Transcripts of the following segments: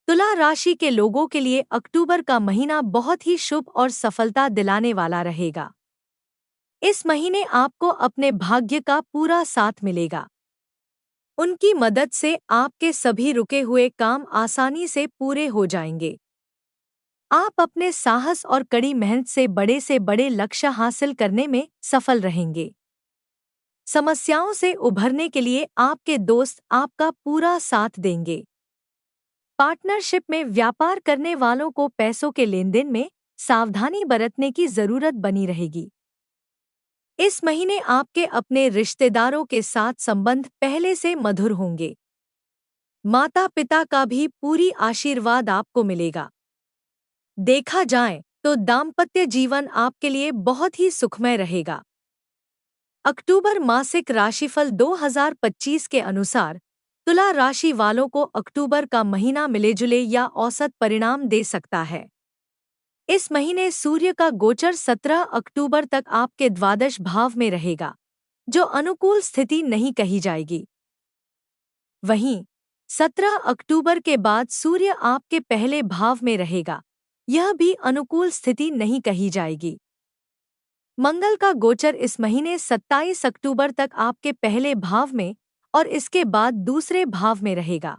तुला राशि के लोगों के लिए अक्टूबर का महीना बहुत ही शुभ और सफलता दिलाने वाला रहेगा। इस महीने आपको अपने भाग्य का पूरा साथ मिलेगा। उनकी मदद से आपके सभी रुके हुए काम आसानी से पूरे जाएंगे। आप अपने साहस और कड़ी मेहनत से बड़े लक्ष्य हासिल करने में सफल रहेंगे। समस्याओं से उभरने के लिए आपके दोस्त आपका पूरा साथ देंगे। पार्टनरशिप में व्यापार करने वालों को पैसों के लेनदेन में सावधानी बरतने की जरूरत बनी रहेगी। इस महीने आपके अपने रिश्तेदारों के साथ संबंध पहले से मधुर होंगे। माता पिता का भी पूरी आशीर्वाद आपको मिलेगा। देखा जाए तो दाम्पत्य जीवन आपके लिए बहुत ही सुखमय रहेगा। अक्टूबर मासिक राशिफल 2025 के अनुसार तुला राशि वालों को अक्टूबर का महीना मिलेजुले या औसत परिणाम दे सकता है। इस महीने सूर्य का गोचर 17 अक्टूबर तक आपके द्वादश भाव में रहेगा, जो अनुकूल स्थिति नहीं कही जाएगी। वहीं 17 अक्टूबर के बाद सूर्य आपके पहले भाव में रहेगा, यह भी अनुकूल स्थिति नहीं कही जाएगी। मंगल का गोचर इस महीने 27 अक्टूबर तक आपके पहले भाव में और इसके बाद दूसरे भाव में रहेगा।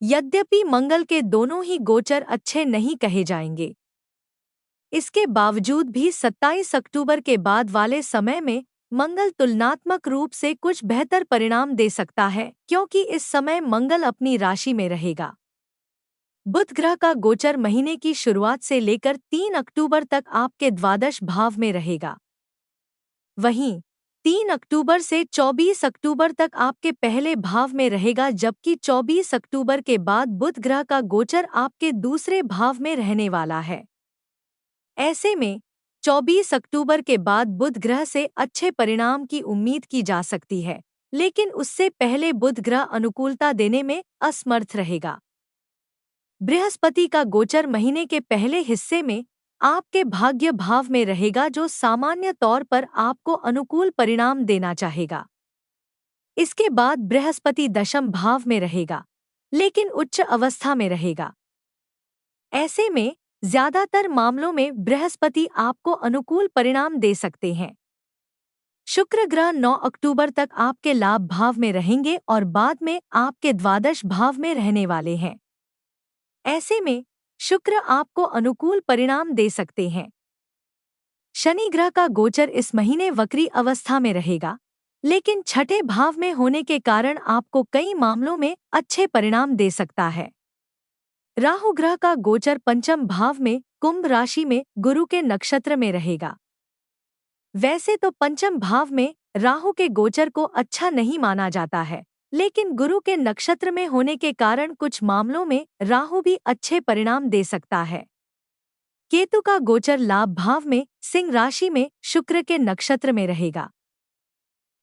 यद्यपि मंगल के दोनों ही गोचर अच्छे नहीं कहे जाएंगे, इसके बावजूद भी 27 अक्टूबर के बाद वाले समय में मंगल तुलनात्मक रूप से कुछ बेहतर परिणाम दे सकता है, क्योंकि इस समय मंगल अपनी राशि में रहेगा। बुध ग्रह का गोचर महीने की शुरुआत से लेकर 3 अक्टूबर तक आपके द्वादश भाव में रहेगा। वहीं 3 अक्टूबर से 24 अक्टूबर तक आपके पहले भाव में रहेगा, जबकि 24 अक्टूबर के बाद बुध ग्रह का गोचर आपके दूसरे भाव में रहने वाला है। ऐसे में 24 अक्टूबर के बाद बुध ग्रह से अच्छे परिणाम की उम्मीद की जा सकती है, लेकिन उससे पहले बुध ग्रह अनुकूलता देने में असमर्थ रहेगा। बृहस्पति का गोचर महीने के पहले हिस्से में आपके भाग्य भाव में रहेगा, जो सामान्य तौर पर आपको अनुकूल परिणाम देना चाहेगा। इसके बाद बृहस्पति दशम भाव में रहेगा, लेकिन उच्च अवस्था में रहेगा। ऐसे में ज्यादातर मामलों में बृहस्पति आपको अनुकूल परिणाम दे सकते हैं। शुक्र ग्रह 9 अक्टूबर तक आपके लाभ भाव में रहेंगे और बाद में आपके द्वादश भाव में रहने वाले हैं। ऐसे में शुक्र आपको अनुकूल परिणाम दे सकते हैं। शनि ग्रह का गोचर इस महीने वक्री अवस्था में रहेगा, लेकिन छठे भाव में होने के कारण आपको कई मामलों में अच्छे परिणाम दे सकता है। राहु ग्रह का गोचर पंचम भाव में कुंभ राशि में गुरु के नक्षत्र में रहेगा। वैसे तो पंचम भाव में राहु के गोचर को अच्छा नहीं माना जाता है, लेकिन गुरु के नक्षत्र में होने के कारण कुछ मामलों में राहु भी अच्छे परिणाम दे सकता है। केतु का गोचर लाभ भाव में सिंह राशि में शुक्र के नक्षत्र में रहेगा।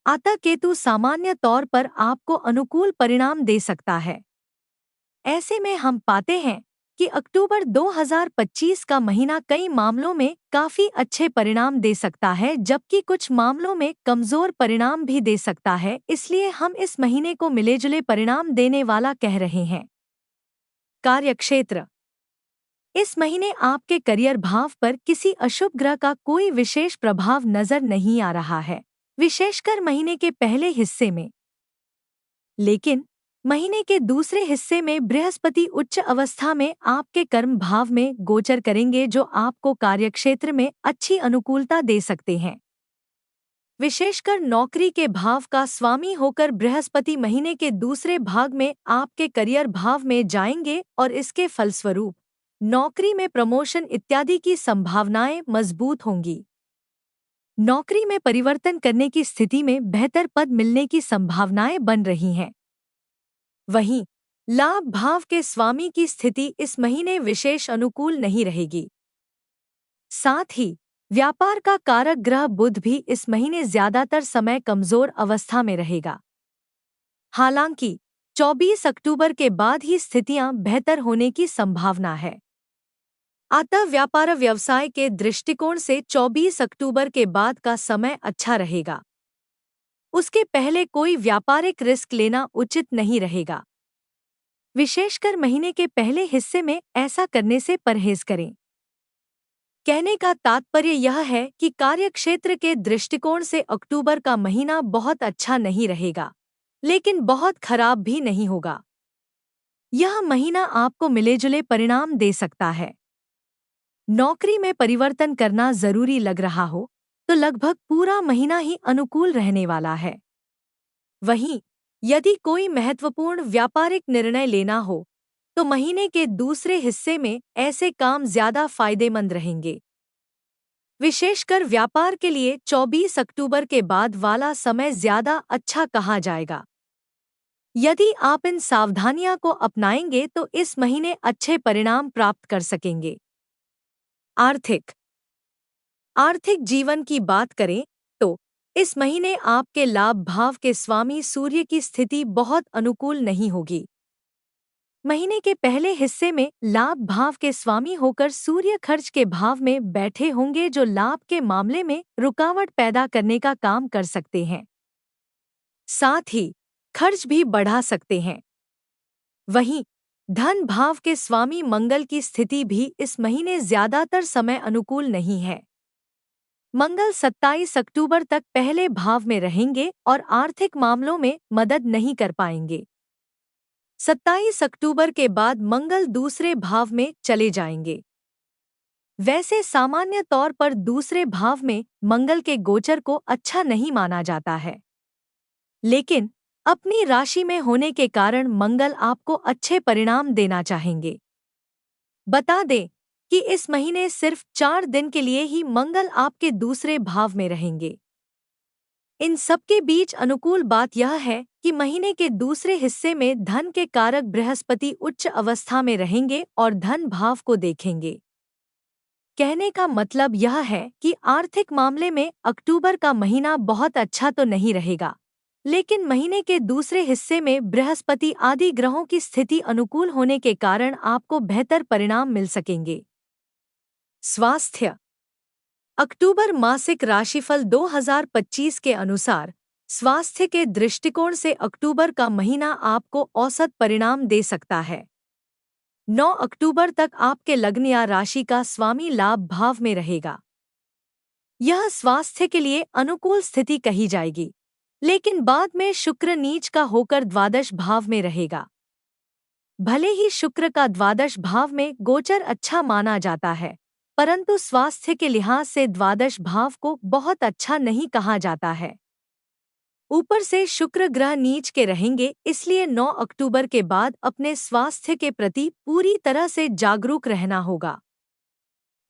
अतः केतु सामान्य तौर पर आपको अनुकूल परिणाम दे सकता है। ऐसे में हम पाते हैं कि अक्टूबर 2025 का महीना कई मामलों में काफी अच्छे परिणाम दे सकता है, जबकि कुछ मामलों में कमजोर परिणाम भी दे सकता है। इसलिए हम इस महीने को मिलेजुले परिणाम देने वाला कह रहे हैं। कार्यक्षेत्र। इस महीने आपके करियर भाव पर किसी अशुभ ग्रह का कोई विशेष प्रभाव नजर नहीं आ रहा है, विशेषकर महीने के पहले हिस्से में। लेकिन महीने के दूसरे हिस्से में बृहस्पति उच्च अवस्था में आपके कर्म भाव में गोचर करेंगे, जो आपको कार्यक्षेत्र में अच्छी अनुकूलता दे सकते हैं। विशेषकर नौकरी के भाव का स्वामी होकर बृहस्पति महीने के दूसरे भाग में आपके करियर भाव में जाएंगे और इसके फलस्वरूप नौकरी में प्रमोशन इत्यादि की संभावनाएं मजबूत होंगी। नौकरी में परिवर्तन करने की स्थिति में बेहतर पद मिलने की संभावनाएं बन रही हैं। वहीं लाभ भाव के स्वामी की स्थिति इस महीने विशेष अनुकूल नहीं रहेगी। साथ ही व्यापार का कारक ग्रह बुध भी इस महीने ज्यादातर समय कमजोर अवस्था में रहेगा। हालांकि 24 अक्टूबर के बाद ही स्थितियां बेहतर होने की संभावना है। अतः व्यापार व्यवसाय के दृष्टिकोण से 24 अक्टूबर के बाद का समय अच्छा रहेगा। उसके पहले कोई व्यापारिक रिस्क लेना उचित नहीं रहेगा। विशेषकर महीने के पहले हिस्से में ऐसा करने से परहेज करें। कहने का तात्पर्य यह है कि कार्यक्षेत्र के दृष्टिकोण से अक्टूबर का महीना बहुत अच्छा नहीं रहेगा, लेकिन बहुत खराब भी नहीं होगा। यह महीना आपको मिलेजुले परिणाम दे सकता है। नौकरी में परिवर्तन करना जरूरी लग रहा हो तो लगभग पूरा महीना ही अनुकूल रहने वाला है। वहीं यदि कोई महत्वपूर्ण व्यापारिक निर्णय लेना हो तो महीने के दूसरे हिस्से में ऐसे काम ज्यादा फायदेमंद रहेंगे। विशेषकर व्यापार के लिए 24 अक्टूबर के बाद वाला समय ज्यादा अच्छा कहा जाएगा। यदि आप इन सावधानियां को अपनाएंगे तो इस महीने अच्छे परिणाम प्राप्त कर सकेंगे। आर्थिक जीवन की बात करें तो इस महीने आपके लाभ भाव के स्वामी सूर्य की स्थिति बहुत अनुकूल नहीं होगी। महीने के पहले हिस्से में लाभ भाव के स्वामी होकर सूर्य खर्च के भाव में बैठे होंगे, जो लाभ के मामले में रुकावट पैदा करने का काम कर सकते हैं। साथ ही खर्च भी बढ़ा सकते हैं। वहीं धन भाव के स्वामी मंगल की स्थिति भी इस महीने ज्यादातर समय अनुकूल नहीं है। मंगल 27 अक्टूबर तक पहले भाव में रहेंगे और आर्थिक मामलों में मदद नहीं कर पाएंगे। 27 अक्टूबर के बाद मंगल दूसरे भाव में चले जाएंगे। वैसे सामान्य तौर पर दूसरे भाव में मंगल के गोचर को अच्छा नहीं माना जाता है, लेकिन अपनी राशि में होने के कारण मंगल आपको अच्छे परिणाम देना चाहेंगे। बता दें कि इस महीने सिर्फ 4 दिन के लिए ही मंगल आपके दूसरे भाव में रहेंगे। इन सबके बीच अनुकूल बात यह है कि महीने के दूसरे हिस्से में धन के कारक बृहस्पति उच्च अवस्था में रहेंगे और धन भाव को देखेंगे। कहने का मतलब यह है कि आर्थिक मामले में अक्टूबर का महीना बहुत अच्छा तो नहीं रहेगा, लेकिन महीने के दूसरे हिस्से में बृहस्पति आदि ग्रहों की स्थिति अनुकूल होने के कारण आपको बेहतर परिणाम मिल सकेंगे। स्वास्थ्य। अक्टूबर मासिक राशिफल 2025 के अनुसार स्वास्थ्य के दृष्टिकोण से अक्टूबर का महीना आपको औसत परिणाम दे सकता है। 9 अक्टूबर तक आपके लग्न या राशि का स्वामी लाभ भाव में रहेगा। यह स्वास्थ्य के लिए अनुकूल स्थिति कही जाएगी, लेकिन बाद में शुक्र नीच का होकर द्वादश भाव में रहेगा। भले ही शुक्र का द्वादश भाव में गोचर अच्छा माना जाता है, परंतु स्वास्थ्य के लिहाज से द्वादश भाव को बहुत अच्छा नहीं कहा जाता है। ऊपर से शुक्र ग्रह नीच के रहेंगे, इसलिए 9 अक्टूबर के बाद अपने स्वास्थ्य के प्रति पूरी तरह से जागरूक रहना होगा।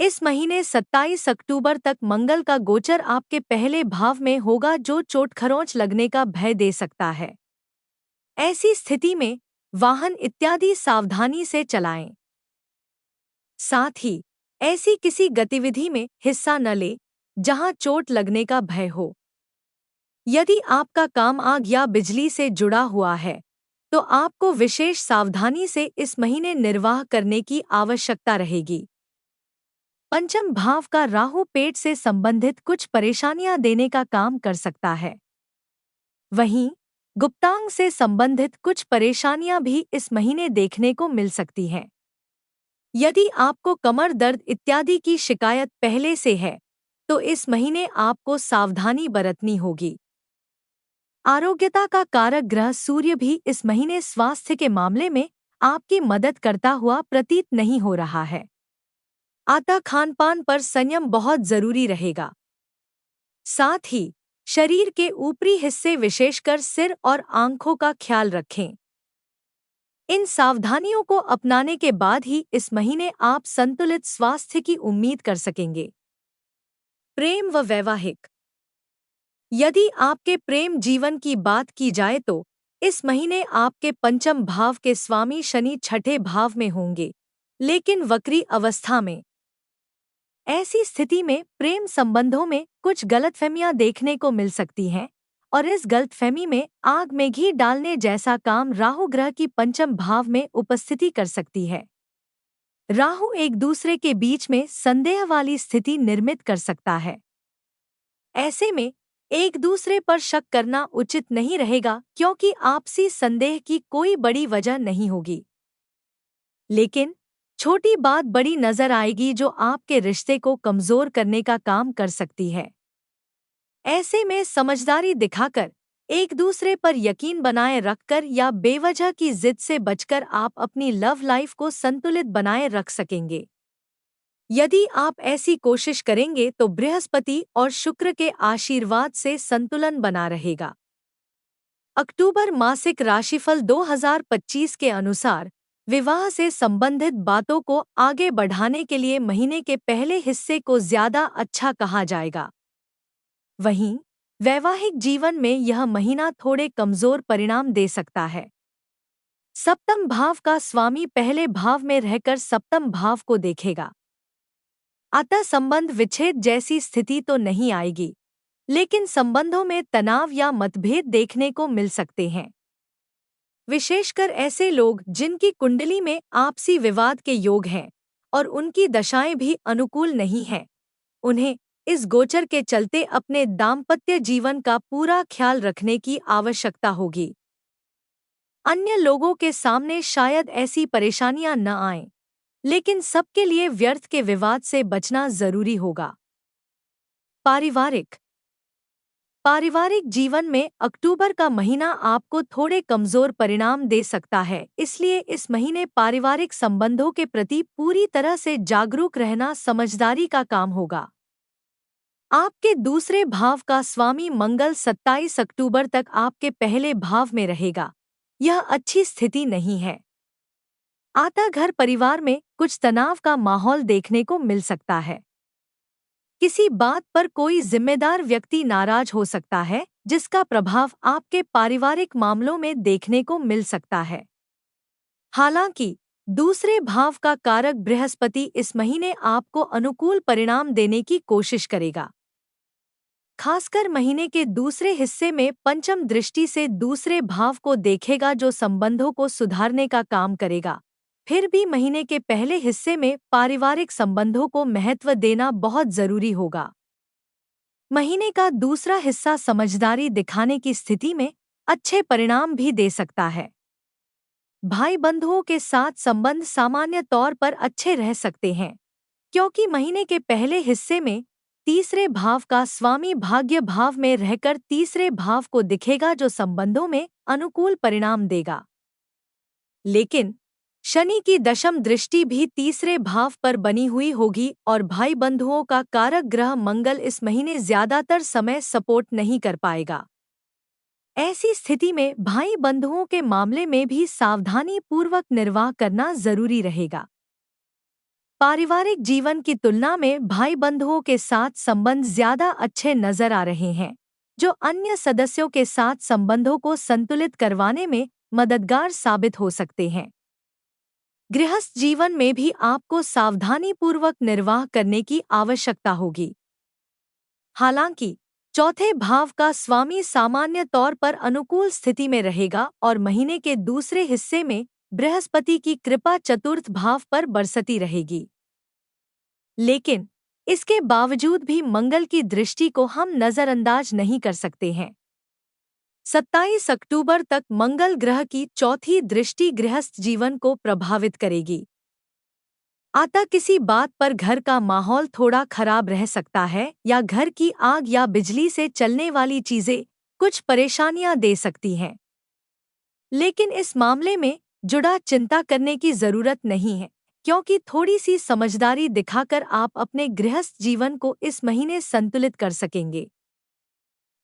इस महीने 27 अक्टूबर तक मंगल का गोचर आपके पहले भाव में होगा, जो चोट खरोंच लगने का भय दे सकता है। ऐसी स्थिति में वाहन इत्यादि सावधानी से चलाएं। साथ ही ऐसी किसी गतिविधि में हिस्सा न लें जहां चोट लगने का भय हो। यदि आपका काम आग या बिजली से जुड़ा हुआ है तो आपको विशेष सावधानी से इस महीने निर्वाह करने की आवश्यकता रहेगी। पंचम भाव का राहु पेट से संबंधित कुछ परेशानियां देने का काम कर सकता है। वहीं गुप्तांग से संबंधित कुछ परेशानियां भी इस महीने देखने को मिल सकती हैं। यदि आपको कमर दर्द इत्यादि की शिकायत पहले से है तो इस महीने आपको सावधानी बरतनी होगी। आरोग्यता का कारक ग्रह सूर्य भी इस महीने स्वास्थ्य के मामले में आपकी मदद करता हुआ प्रतीत नहीं हो रहा है। अतः खानपान पर संयम बहुत जरूरी रहेगा। साथ ही शरीर के ऊपरी हिस्से विशेषकर सिर और आंखों का ख्याल रखें। इन सावधानियों को अपनाने के बाद ही इस महीने आप संतुलित स्वास्थ्य की उम्मीद कर सकेंगे। प्रेम व वैवाहिक। यदि आपके प्रेम जीवन की बात की जाए तो इस महीने आपके पंचम भाव के स्वामी शनि छठे भाव में होंगे, लेकिन वक्री अवस्था में। ऐसी स्थिति में प्रेम संबंधों में कुछ गलतफहमियां देखने को मिल सकती हैं और इस गलतफहमी में आग में घी डालने जैसा काम राहु ग्रह की पंचम भाव में उपस्थिति कर सकती है। राहु एक दूसरे के बीच में संदेह वाली स्थिति निर्मित कर सकता है। ऐसे में एक दूसरे पर शक करना उचित नहीं रहेगा, क्योंकि आपसी संदेह की कोई बड़ी वजह नहीं होगी। लेकिन छोटी बात बड़ी नजर आएगी जो आपके रिश्ते को कमजोर करने का काम कर सकती है। ऐसे में समझदारी दिखाकर, एक दूसरे पर यकीन बनाए रखकर या बेवजह की जिद से बचकर आप अपनी लव लाइफ को संतुलित बनाए रख सकेंगे। यदि आप ऐसी कोशिश करेंगे तो बृहस्पति और शुक्र के आशीर्वाद से संतुलन बना रहेगा। अक्टूबर मासिक राशिफल 2025 के अनुसार विवाह से संबंधित बातों को आगे बढ़ाने के लिए महीने के पहले हिस्से को ज्यादा अच्छा कहा जाएगा। वहीं वैवाहिक जीवन में यह महीना थोड़े कमजोर परिणाम दे सकता है। सप्तम भाव का स्वामी पहले भाव में रहकर सप्तम भाव को देखेगा। अतः संबंध विच्छेद जैसी स्थिति तो नहीं आएगी, लेकिन संबंधों में तनाव या मतभेद देखने को मिल सकते हैं। विशेषकर ऐसे लोग जिनकी कुंडली में आपसी विवाद के योग हैं और उनकी दशाएं भी अनुकूल नहीं हैं, उन्हें इस गोचर के चलते अपने दाम्पत्य जीवन का पूरा ख्याल रखने की आवश्यकता होगी। अन्य लोगों के सामने शायद ऐसी परेशानियां न आएं, लेकिन सबके लिए व्यर्थ के विवाद से बचना जरूरी होगा। पारिवारिक जीवन में अक्टूबर का महीना आपको थोड़े कमजोर परिणाम दे सकता है, इसलिए इस महीने पारिवारिक संबंधों के प्रति पूरी तरह से जागरूक रहना समझदारी का काम होगा। आपके दूसरे भाव का स्वामी मंगल 27 अक्टूबर तक आपके पहले भाव में रहेगा। यह अच्छी स्थिति नहीं है। आता घर परिवार में कुछ तनाव का माहौल देखने को मिल सकता है। किसी बात पर कोई जिम्मेदार व्यक्ति नाराज हो सकता है, जिसका प्रभाव आपके पारिवारिक मामलों में देखने को मिल सकता है। हालांकि दूसरे भाव का कारक बृहस्पति इस महीने आपको अनुकूल परिणाम देने की कोशिश करेगा। खासकर महीने के दूसरे हिस्से में पंचम दृष्टि से दूसरे भाव को देखेगा, जो संबंधों को सुधारने का काम करेगा। फिर भी महीने के पहले हिस्से में पारिवारिक संबंधों को महत्व देना बहुत जरूरी होगा। महीने का दूसरा हिस्सा समझदारी दिखाने की स्थिति में अच्छे परिणाम भी दे सकता है। भाई बंधुओं के साथ संबंध सामान्य तौर पर अच्छे रह सकते हैं, क्योंकि महीने के पहले हिस्से में तीसरे भाव का स्वामी भाग्य भाव में रहकर तीसरे भाव को दिखेगा, जो संबंधों में अनुकूल परिणाम देगा। लेकिन शनि की दशम दृष्टि भी तीसरे भाव पर बनी हुई होगी और भाई बंधुओं का कारक ग्रह मंगल इस महीने ज्यादातर समय सपोर्ट नहीं कर पाएगा। ऐसी स्थिति में भाई बंधुओं के मामले में भी सावधानी पूर्वक निर्वाह करना जरूरी रहेगा। पारिवारिक जीवन की तुलना में भाई बंधुओं के साथ संबंध ज्यादा अच्छे नजर आ रहे हैं, जो अन्य सदस्यों के साथ संबंधों को संतुलित करवाने में मददगार साबित हो सकते हैं। गृहस्थ जीवन में भी आपको सावधानीपूर्वक निर्वाह करने की आवश्यकता होगी। हालांकि चौथे भाव का स्वामी सामान्य तौर पर अनुकूल स्थिति में रहेगा और महीने के दूसरे हिस्से में बृहस्पति की कृपा चतुर्थ भाव पर बरसती रहेगी। लेकिन इसके बावजूद भी मंगल की दृष्टि को हम नजरअंदाज नहीं कर सकते हैं। 27 अक्टूबर तक मंगल ग्रह की चौथी दृष्टि गृहस्थ जीवन को प्रभावित करेगी। अतः किसी बात पर घर का माहौल थोड़ा खराब रह सकता है या घर की आग या बिजली से चलने वाली चीजें कुछ परेशानियां दे सकती हैं। लेकिन इस मामले में जुड़ा चिंता करने की जरूरत नहीं है, क्योंकि थोड़ी सी समझदारी दिखाकर आप अपने गृहस्थ जीवन को इस महीने संतुलित कर सकेंगे।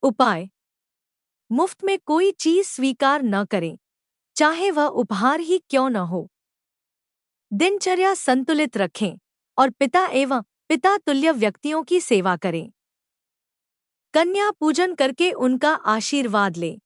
उपाय: मुफ्त में कोई चीज स्वीकार न करें, चाहे वह उपहार ही क्यों न हो। दिनचर्या संतुलित रखें और पिता एवं पिता तुल्य व्यक्तियों की सेवा करें। कन्या पूजन करके उनका आशीर्वाद लें।